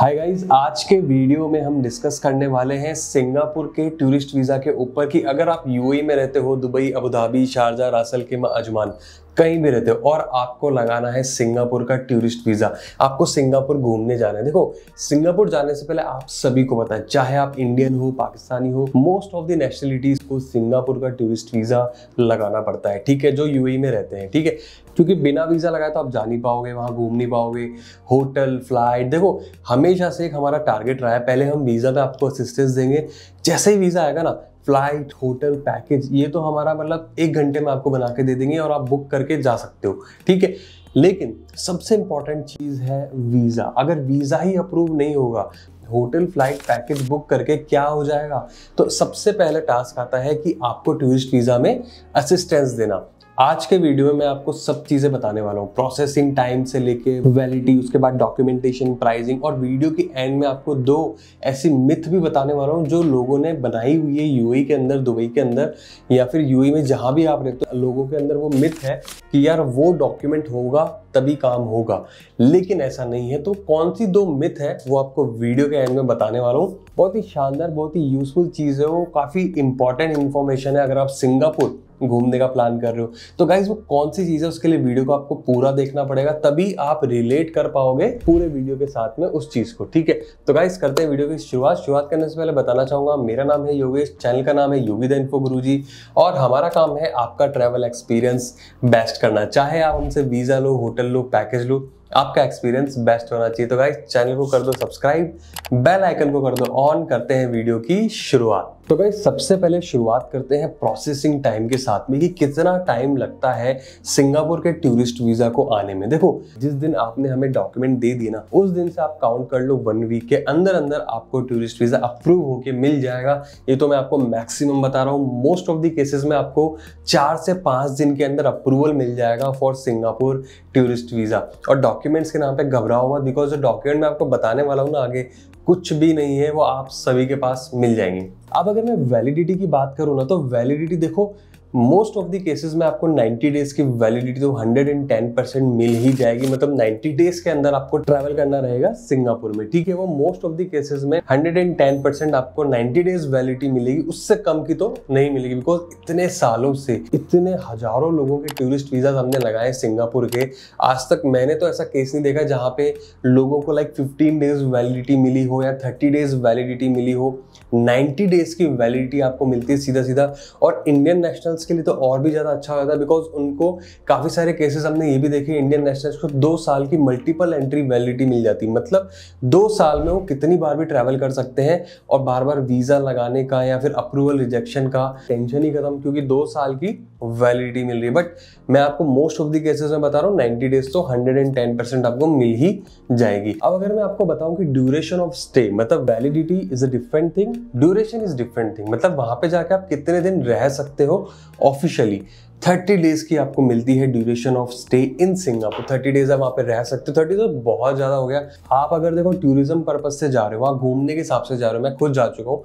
Hi guys, आज के video में हम डिस्कस करने वाले हैं सिंगापुर के टूरिस्ट वीज़ा के ऊपर कि अगर आप यूएई में रहते हो, दुबई, अबू धाबी, शारजा, रास अल खैमा, अजमान कहीं भी रहते हो और आपको लगाना है सिंगापुर का टूरिस्ट वीज़ा, आपको सिंगापुर घूमने जाना है। देखो, सिंगापुर जाने से पहले आप सभी को पता है, चाहे आप इंडियन हो, पाकिस्तानी हो, मोस्ट ऑफ द नेशनलिटीज़ को सिंगापुर का टूरिस्ट वीज़ा लगाना पड़ता है, ठीक है, जो यूएई में रहते हैं, ठीक है। क्योंकि बिना वीज़ा लगाए तो आप जा नहीं पाओगे, वहाँ घूम नहीं पाओगे, होटल, फ्लाइट। देखो, हमेशा से एक हमारा टारगेट रहा है, पहले हम वीज़ा पे आपको असिस्टेंस देंगे, जैसे ही वीज़ा आएगा ना, फ्लाइट, होटल, पैकेज, ये तो हमारा मतलब 1 घंटे में आपको बना के दे देंगे और आप बुक करके जा सकते हो, ठीक है। लेकिन सबसे इंपॉर्टेंट चीज़ है वीज़ा। अगर वीज़ा ही अप्रूव नहीं होगा, होटल, फ्लाइट, पैकेज बुक करके क्या हो जाएगा? तो सबसे पहले टास्क आता है कि आपको टूरिस्ट वीज़ा में असिस्टेंस देना। आज के वीडियो में मैं आपको सब चीज़ें बताने वाला हूँ, प्रोसेसिंग टाइम से लेके वैलिडिटी, उसके बाद डॉक्यूमेंटेशन, प्राइसिंग, और वीडियो की एंड में आपको 2 ऐसी मिथ भी बताने वाला हूँ जो लोगों ने बनाई हुई है यूएई के अंदर, दुबई के अंदर, या फिर यूएई में जहाँ भी आप रहते हो। लोगों के अंदर वो मिथ है कि यार वो डॉक्यूमेंट होगा तभी काम होगा, लेकिन ऐसा नहीं है। तो कौन सी 2 मिथ है वो आपको वीडियो के एंड में बताने वाला हूँ। बहुत ही शानदार, बहुत ही यूजफुल चीज़ है, वो काफ़ी इंपॉर्टेंट इन्फॉर्मेशन है अगर आप सिंगापुर घूमने का प्लान कर रहे हो। तो गाइज, वो कौन सी चीज़ है उसके लिए वीडियो को आपको पूरा देखना पड़ेगा, तभी आप रिलेट कर पाओगे पूरे वीडियो के साथ में उस चीज़ को, ठीक है। तो गाइज, करते हैं वीडियो की शुरुआत करने से पहले बताना चाहूँगा, मेरा नाम है योगेश, चैनल का नाम है योगी द इन्फो गुरुजी, और हमारा काम है आपका ट्रैवल एक्सपीरियंस बेस्ट करना। चाहे आप हमसे वीज़ा लो, होटल लो, पैकेज लो, आपका एक्सपीरियंस बेस्ट होना चाहिए। तो गाइस, चैनल को कर दो सब्सक्राइब, बेल आइकन को कर दो ऑन, करते हैं वीडियो की शुरुआत। तो गाइस, सबसे पहले शुरुआत करते हैं प्रोसेसिंग टाइम के साथ में कि कितना टाइम लगता है सिंगापुर के टूरिस्ट वीज़ा को आने में। देखो, जिस दिन आपने हमें डॉक्यूमेंट दे दिए ना, उस दिन से आप काउंट कर लो 1 वीक के अंदर अंदर आपको टूरिस्ट वीज़ा अप्रूव होके मिल जाएगा। ये तो मैं आपको मैक्सिमम बता रहा हूँ। मोस्ट ऑफ द केसेस में आपको 4 से 5 दिन के अंदर अप्रूवल मिल जाएगा फॉर सिंगापुर टूरिस्ट वीज़ा। और डॉक्यूमेंट्स के नाम पे घबराओ मत, बिकॉज जो डॉक्यूमेंट मैं आपको बताने वाला हूँ ना आगे, कुछ भी नहीं है, वो आप सभी के पास मिल जाएंगे। अब अगर मैं वैलिडिटी की बात करूँ ना, तो वैलिडिटी देखो, मोस्ट ऑफ द केसेस में आपको 90 डेज की वैलिडिटी तो 110% मिल ही जाएगी। मतलब 90 डेज के अंदर आपको ट्रैवल करना रहेगा सिंगापुर में, ठीक है। वो मोस्ट ऑफ द केसेस में 110% आपको 90 डेज वैलिडिटी मिलेगी, उससे कम की तो नहीं मिलेगी। बिकॉज इतने सालों से इतने हजारों लोगों के टूरिस्ट वीज़ा हमने लगाए सिंगापुर के, आज तक मैंने तो ऐसा केस नहीं देखा जहाँ पे लोगों को लाइक 15 डेज वैलिडिटी मिली हो या 30 डेज वैलिडिटी मिली हो। 90 डेज की वैलिडिटी आपको मिलती है सीधा। और इंडियन नेशनल्स के लिए तो और भी ज़्यादा अच्छा होता है, बिकॉज उनको काफ़ी सारे केसेस हमने ये भी देखे, इंडियन नेशनल्स को 2 साल की मल्टीपल एंट्री वैलिडिटी मिल जाती है। मतलब 2 साल में वो कितनी बार भी ट्रैवल कर सकते हैं और बार बार वीज़ा लगाने का या फिर अप्रूवल रिजेक्शन का टेंशन ही खत्म, क्योंकि 2 साल की वैलिडिटी मिल रही है। बट मैं आपको मोस्ट ऑफ द केसेस में बता रहा हूँ, 90 डेज तो 110% आपको मिल ही जाएगी। अब अगर मैं आपको बताऊं कि ड्यूरेशन ऑफ स्टे, मतलब validity is a different thing, duration is different thing. मतलब वहां पे जाके आप कितने दिन रह सकते हो ऑफिशियली। 30 डेज की आपको मिलती है duration of stay in Singapore. 30 days आप वहाँ पे रह सकते हो। 30 तो बहुत ज़्यादा हो गया। आप अगर देखो टूरिज्म पर्पज से जा रहे हो, वहाँ घूमने के हिसाब से जा रहे हो, मैं खुद जा चुका हूँ,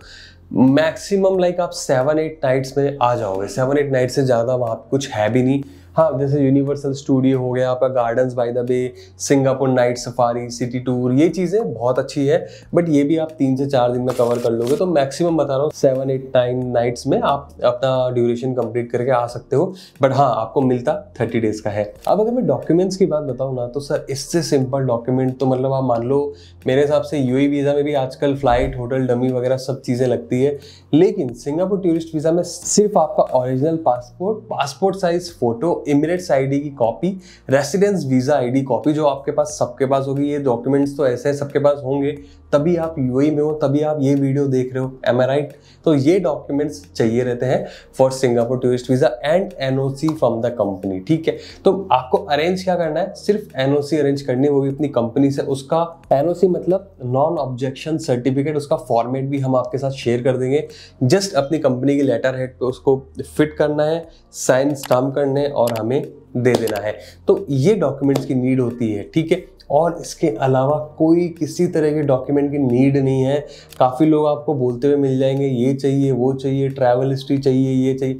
मैक्सिमम लाइक आप 7-8 नाइट्स में आ जाओगे। 7-8 नाइट से ज़्यादा वहाँ पे कुछ है भी नहीं। हाँ, जैसे यूनिवर्सल स्टूडियो हो गया, आपका gardens by the bay, Singapore night safari, city tour, ये चीज़ें बहुत अच्छी है। बट ये भी आप 3 से 4 दिन में कवर कर लोगे। तो मैक्सिमम बता रहा हूँ 7-8-9 नाइट्स में आप अपना ड्यूरेशन कंप्लीट करके आ सकते हो। बट हाँ, आपको मिलता 30 डेज का है। अब अगर मैं डॉक्यूमेंट्स की बात बताऊँ ना, तो सर इससे सिंपल डॉक्यूमेंट तो मतलब आप मान लो, मेरे हिसाब से यूएई वीज़ा में भी आजकल फ्लाइट, होटल, डमी वगैरह सब चीज़ें लगती है। लेकिन सिंगापुर टूरिस्ट वीज़ा में सिर्फ आपका original passport size photo, Emirates ID की copy, residence visa ID copy, जो आपके पास सबके पास होगी। ये डॉक्यूमेंट्स तो ऐसे सबके पास होंगे, तभी आप यूएई में हो, तभी आप ये वीडियो देख रहे हो, एम आई राइट? तो ये डॉक्यूमेंट्स चाहिए रहते हैं for Singapore tourist visa and NOC from the company, ठीक है। तो आपको अरेंज क्या करना है, सिर्फ एनओसी अरेंज करनी है, वो भी अपनी कंपनी से। उसका एनओसी मतलब नॉन ऑब्जेक्शन सर्टिफिकेट, उसका फॉर्मेट भी हम आपके साथ शेयर कर देंगे। जस्ट अपनी कंपनी की लेटर हेड पे उसको फिट करना है, साइन स्टाम्प करने और हमें दे देना है। तो ये डॉक्यूमेंट्स की नीड होती है, ठीक है। और इसके अलावा कोई किसी तरह के डॉक्यूमेंट की नीड नहीं है। काफ़ी लोग आपको बोलते हुए मिल जाएंगे, ये चाहिए, वो चाहिए, ट्रैवल हिस्ट्री चाहिए, ये चाहिए।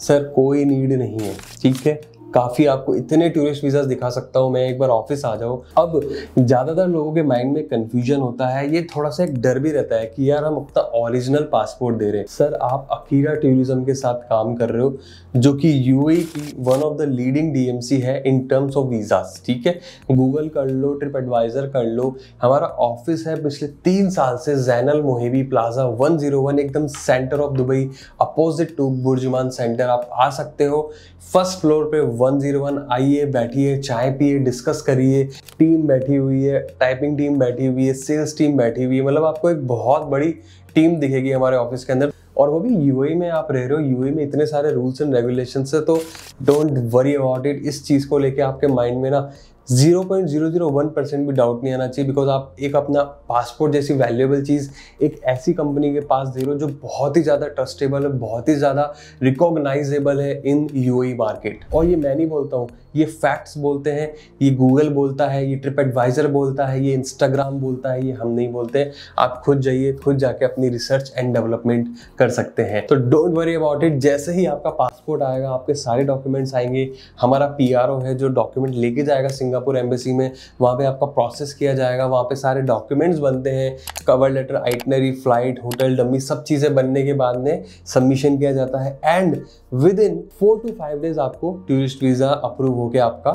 सर कोई नीड नहीं है, ठीक है। काफी आपको इतने टूरिस्ट वीजा दिखा सकता हूँ मैं, एक बार ऑफिस आ जाओ। अब ज्यादातर लोगों के माइंड में कंफ्यूजन होता है, ये थोड़ा सा एक डर भी रहता है कि यार हम अपना ओरिजिनल पासपोर्ट दे रहे हैं। सर आप अकीरा टूरिज्म के साथ काम कर रहे हो, जो कि यूएई की one of the leading DMC है इन टर्म्स ऑफ वीजास, ठीक है। गूगल कर लो, ट्रिप एडवाइजर कर लो, हमारा ऑफिस है पिछले 3 साल से जैनल मोहेबी प्लाजा 101, एकदम center of Dubai, opposite to BurJuman center. आप आ सकते हो फर्स्ट फ्लोर पे 101। आइए, बैठिए, चाय पिए, डिस्कस करिए। टीम बैठी हुई है, टाइपिंग टीम बैठी हुई है, सेल्स टीम बैठी हुई है, मतलब आपको एक बहुत बड़ी टीम दिखेगी हमारे ऑफिस के अंदर। और वो भी यूएई में आप रह रहे हो, यूएई में इतने सारे रूल्स एंड रेगुलेशंस है, तो डोंट वरी अबाउट इट। इस चीज़ को लेके आपके माइंड में ना 0.001% भी डाउट नहीं आना चाहिए, बिकॉज आप एक अपना पासपोर्ट जैसी वैल्यूएबल चीज़ एक ऐसी कंपनी के पास दे रहे हो जो बहुत ही ज़्यादा ट्रस्टेबल है, बहुत ही ज़्यादा रिकॉग्नाइजेबल है इन यूएई मार्केट। और ये मैं नहीं बोलता हूँ, ये फैक्ट्स बोलते हैं, ये गूगल बोलता है, ये ट्रिप एडवाइजर बोलता है, ये इंस्टाग्राम बोलता है, ये हम नहीं बोलते। आप खुद जाइए, खुद जाके अपनी रिसर्च एंड डेवलपमेंट कर सकते हैं। तो डोंट वरी अबाउट इट। जैसे ही आपका पासपोर्ट आएगा, आपके सारे डॉक्यूमेंट्स आएंगे, हमारा पीआरओ है जो डॉक्यूमेंट लेके जाएगा सिंगापुर एम्बेसी में, वहाँ पे आपका प्रोसेस किया जाएगा, वहाँ पे सारे डॉक्यूमेंट्स बनते हैं, cover letter, itinerary, flight, hotel dummy, सब चीज़ें बनने के बाद में सबमिशन किया जाता है। And with in 4 to 5 days आपको टूरिस्ट वीज़ा अप्रूव होके आपका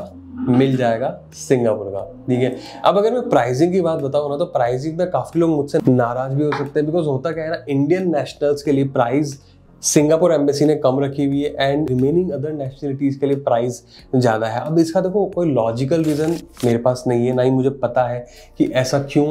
मिल जाएगा सिंगापुर का, ठीक है। अब अगर मैं प्राइसिंग की बात बताऊँ ना, तो प्राइसिंग में काफ़ी लोग मुझसे नाराज भी हो सकते हैं, बिकॉज होता क्या है ना, इंडियन नेशनल्स के लिए प्राइस सिंगापुर एम्बेसी ने कम रखी हुई है एंड रिमेनिंग अदर नेशनलिटीज़ के लिए प्राइस ज़्यादा है। अब इसका देखो कोई लॉजिकल रीज़न मेरे पास नहीं है, ना ही मुझे पता है कि ऐसा क्यों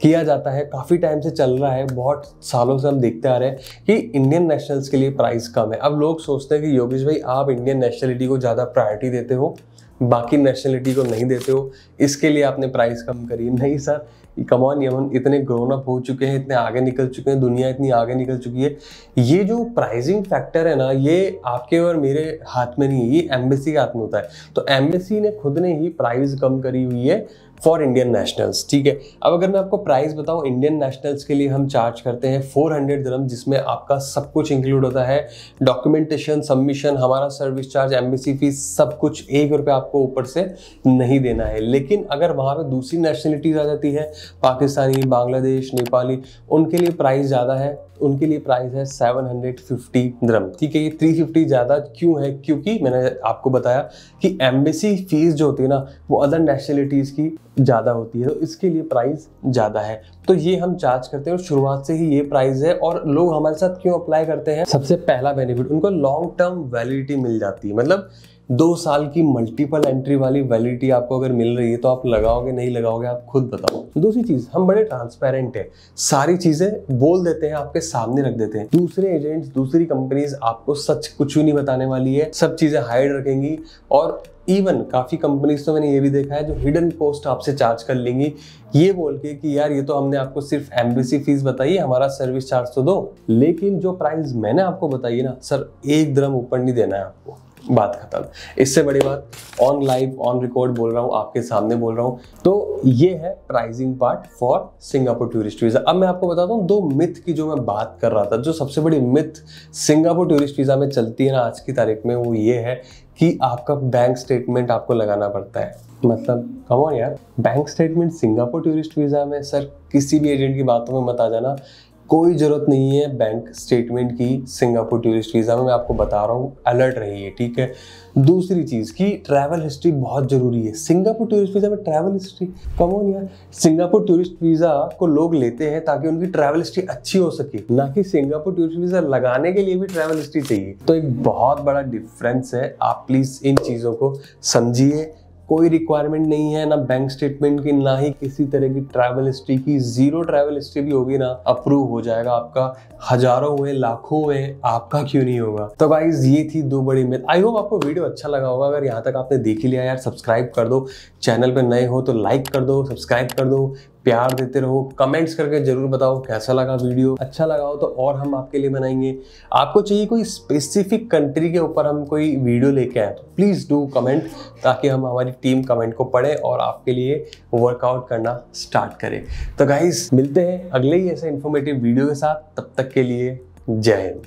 किया जाता है। काफ़ी टाइम से चल रहा है, बहुत सालों से हम देखते आ रहे हैं कि इंडियन नेशनल्स के लिए प्राइस कम है। अब लोग सोचते हैं कि योगेश भाई आप इंडियन नेशनलिटी को ज़्यादा प्रायोरिटी देते हो, बाकी नेशनलिटी को नहीं देते हो, इसके लिए आपने प्राइस कम करी। नहीं सर, कम ऑन, हम इतने ग्रोन अप हो चुके हैं, इतने आगे निकल चुके हैं, दुनिया इतनी आगे निकल चुकी है। ये जो प्राइसिंग फैक्टर है ना, ये आपके और मेरे हाथ में नहीं है, ये एम्बेसी के हाथ में होता है। तो एम्बेसी ने खुद ने ही प्राइस कम करी हुई है फॉर इंडियन नेशनल्स, ठीक है। अब अगर मैं आपको प्राइस बताऊं, इंडियन नेशनल्स के लिए हम चार्ज करते हैं 400 दिरहम, जिसमें आपका सब कुछ इंक्लूड होता है, डॉक्यूमेंटेशन, सबमिशन, हमारा सर्विस चार्ज, एम्बेसी फीस, सब कुछ। 1 रुपया आपको ऊपर से नहीं देना है। लेकिन अगर वहाँ पे दूसरी नेशनलिटीज आ जाती है, पाकिस्तानी, बांग्लादेश, नेपाली, उनके लिए प्राइस ज़्यादा है, उनके लिए प्राइस है 750 दिरहम, ठीक है। ये 350 ज़्यादा क्यों है? क्योंकि मैंने आपको बताया कि एम्बेसी फीस जो होती है ना, वो अदर नेशनलिटीज़ की ज़्यादा होती है, तो इसके लिए प्राइस ज़्यादा है। तो ये हम चार्ज करते हैं और शुरुआत से ही ये प्राइस है। और लोग हमारे साथ क्यों अप्लाई करते हैं? सबसे पहला बेनिफिट, उनको लॉन्ग टर्म वैलिडिटी मिल जाती है, मतलब 2 साल की मल्टीपल एंट्री वाली वैलिडिटी आपको अगर मिल रही है तो आप लगाओगे नहीं लगाओगे, आप खुद बताओ। दूसरी चीज, हम बड़े ट्रांसपेरेंट हैं, सारी चीजें बोल देते हैं, आपके सामने रख देते हैं। दूसरे एजेंट्स, दूसरी कंपनीज आपको सच कुछ भी नहीं बताने वाली है, सब चीजें हाइड रखेंगी। और इवन काफी कंपनीज तो मैंने ये भी देखा है जो हिडन कॉस्ट आपसे चार्ज कर लेंगी, ये बोल के कि यार ये तो हमने आपको सिर्फ एम्बेसी फीस बताई है, हमारा सर्विस चार्ज तो दो। लेकिन जो प्राइस मैंने आपको बताई है ना सर, 1 दिरहम ऊपर नहीं देना है आपको, बात खत्म। इससे बड़ी बात, ऑन लाइव ऑन रिकॉर्ड बोल रहा हूँ, आपके सामने बोल रहा हूँ। तो ये है pricing part for Singapore tourist visa. अब मैं आपको बताता हूँ 2 मिथ की जो मैं बात कर रहा था। जो सबसे बड़ी मिथ सिंगापुर टूरिस्ट वीजा में चलती है ना आज की तारीख में, वो ये है कि आपका बैंक स्टेटमेंट आपको लगाना पड़ता है। मतलब कम ऑन यार, bank statement Singapore tourist visa में? सर किसी भी एजेंट की बातों में मत आ जाना, कोई जरूरत नहीं है बैंक स्टेटमेंट की सिंगापुर टूरिस्ट वीजा में, मैं आपको बता रहा हूँ, अलर्ट रहिए, ठीक है। दूसरी चीज की ट्रैवल हिस्ट्री बहुत जरूरी है सिंगापुर टूरिस्ट वीजा में। ट्रैवल हिस्ट्री, कम ऑन यार, सिंगापुर टूरिस्ट वीजा को लोग लेते हैं ताकि उनकी ट्रैवल हिस्ट्री अच्छी हो सके, ना कि सिंगापुर टूरिस्ट वीजा लगाने के लिए भी ट्रैवल हिस्ट्री चाहिए। तो एक बहुत बड़ा डिफरेंस है, आप प्लीज इन चीजों को समझिए। कोई रिक्वायरमेंट नहीं है ना बैंक स्टेटमेंट की, ना ही किसी तरह की ट्रैवल हिस्ट्री की। 0 ट्रैवल हिस्ट्री भी होगी ना, अप्रूव हो जाएगा आपका। हजारों हुए, लाखों हुए, आपका क्यों नहीं होगा? तो गाइस ये थी 2 बड़ी मिथ। आई होप आपको वीडियो अच्छा लगा होगा। अगर यहाँ तक आपने देख ही लिया यार, सब्सक्राइब कर दो। चैनल पे नए हो तो लाइक कर दो, सब्सक्राइब कर दो, प्यार देते रहो। कमेंट्स करके जरूर बताओ कैसा लगा वीडियो। अच्छा लगा हो तो और हम आपके लिए बनाएंगे। आपको चाहिए कोई स्पेसिफिक कंट्री के ऊपर हम कोई वीडियो लेके आए तो प्लीज़ डू कमेंट, ताकि हम हमारी टीम कमेंट को पढ़े और आपके लिए वर्कआउट करना स्टार्ट करें। तो गाइस मिलते हैं अगले ही ऐसे इन्फॉर्मेटिव वीडियो के साथ, तब तक के लिए जय हिंद।